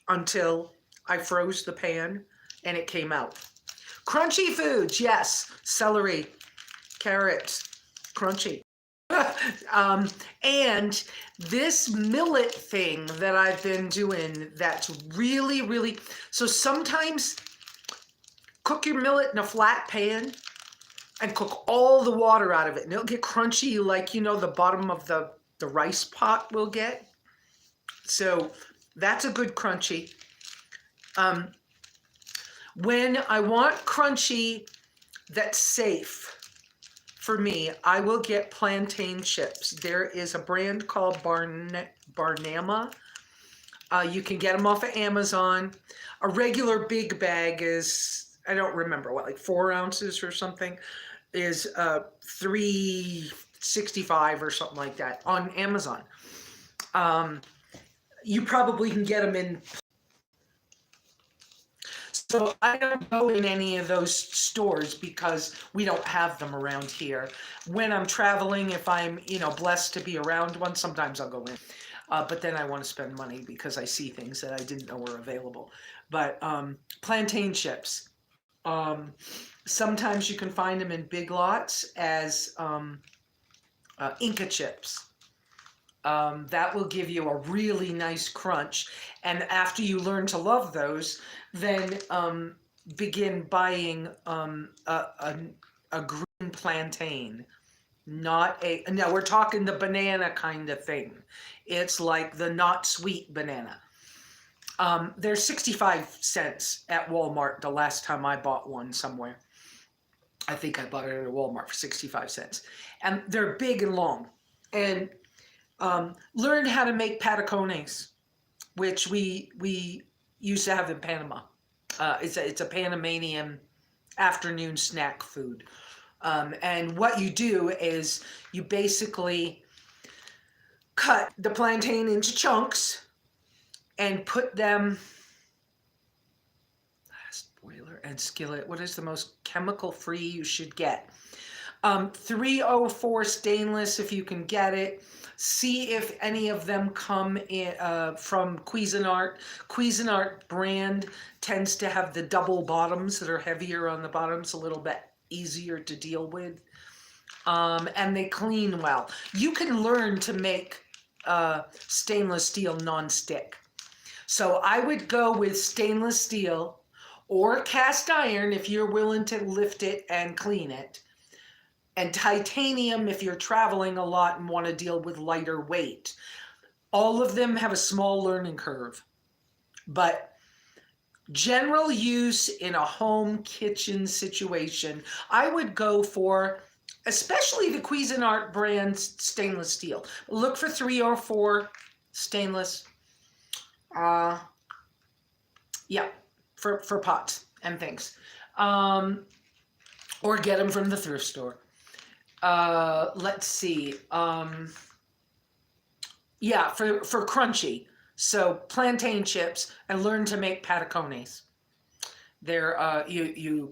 until I froze the pan and it came out. Crunchy foods, yes. Celery, carrots, crunchy. And this millet thing that I've been doing, that's really, really, so sometimes cook your millet in a flat pan and cook all the water out of it, and it'll get crunchy like, you know, the bottom of the rice pot will get. So that's a good crunchy. When I want crunchy that's safe for me, I will get plantain chips. There is a brand called Barnama. You can get them off of Amazon. A regular big bag is, I don't remember what, like 4 ounces or something, is $3.65 or something like that on Amazon. You probably can get them in. So I don't go in any of those stores because we don't have them around here. When I'm traveling, if I'm, blessed to be around one, sometimes I'll go in. But then I want to spend money because I see things that I didn't know were available. But plantain chips. Sometimes you can find them in Big Lots as Inca chips. That will give you a really nice crunch. And after you learn to love those, then begin buying a green plantain. Now we're talking the banana kind of thing. It's like the not sweet banana. They're 65 cents at Walmart the last time I bought one somewhere. I think I bought it at a Walmart for 65 cents. And they're big and long. And learned how to make patacones, which we used to have in Panama. It's a Panamanian afternoon snack food. And what you do is you basically cut the plantain into chunks and put them, boiler and skillet, what is the most chemical free you should get? 304 stainless if you can get it. See if any of them come in, from Cuisinart. Cuisinart brand tends to have the double bottoms that are heavier on the bottoms, a little bit easier to deal with. And they clean well. You can learn to make stainless steel non-stick. So I would go with stainless steel or cast iron if you're willing to lift it and clean it. And titanium if you're traveling a lot and want to deal with lighter weight. All of them have a small learning curve. But general use in a home kitchen situation, I would go for, especially the Cuisinart brand stainless steel. Look for 304 stainless. Yeah, for pots and things. Or get them from the thrift store. Let's see. Yeah, for crunchy. So plantain chips, and learn to make patacones. They're you